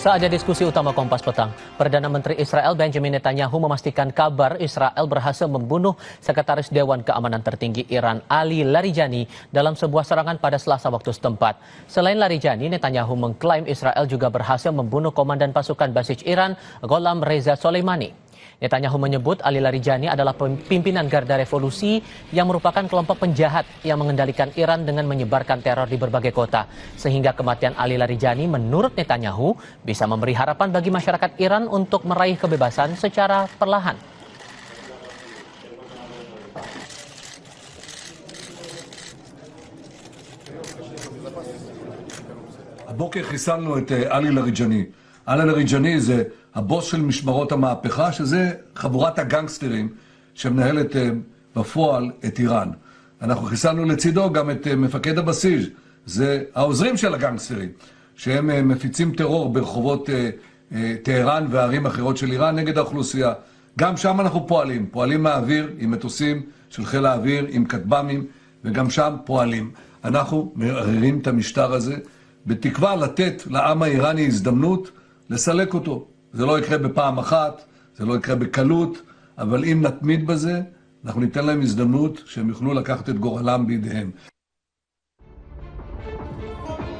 Saatnya diskusi utama Kompas Petang. Perdana Menteri Israel Benjamin Netanyahu memastikan kabar Israel berhasil membunuh Sekretaris Dewan Keamanan Tertinggi Iran Ali Larijani dalam sebuah serangan pada Selasa waktu setempat. Selain Larijani, Netanyahu mengklaim Israel juga berhasil membunuh Komandan Pasukan Basij Iran Gholam Reza Soleimani. Netanyahu menyebut Ali Larijani adalah pimpinan Garda Revolusi yang merupakan kelompok penjahat yang mengendalikan Iran dengan menyebarkan teror di berbagai kota. Sehingga kematian Ali Larijani menurut Netanyahu bisa memberi harapan bagi masyarakat Iran untuk meraih kebebasan secara perlahan. הבוקר חיסלנו את עלי לאריג'אני. עלי לאריג'אני זה הבוס של משמרות המהפכה, שזה חבורת הגנגסטרים שמנהלת בפועל את איראן. אנחנו חיסלנו לצידו גם את מפקד הבסיס, זה העוזרים של הגנגסטרים, שהם מפיצים טרור ברחובות טהרן וערים אחרות של איראן נגד האוכלוסייה. גם שם אנחנו פועלים מהאוויר עם מטוסים של חיל האוויר, עם כטב"מים, וגם שם פועלים. אנחנו מערערים את המשטר הזה, בתקווה לתת לעם האיראני הזדמנות לסלק אותו. זה לא יקרה בפעם אחת, זה לא יקרה בקלות, אבל אם נתמיד בזה, אנחנו ניתן להם הזדמנות שהם יוכלו לקחת את גורלם בידיהם.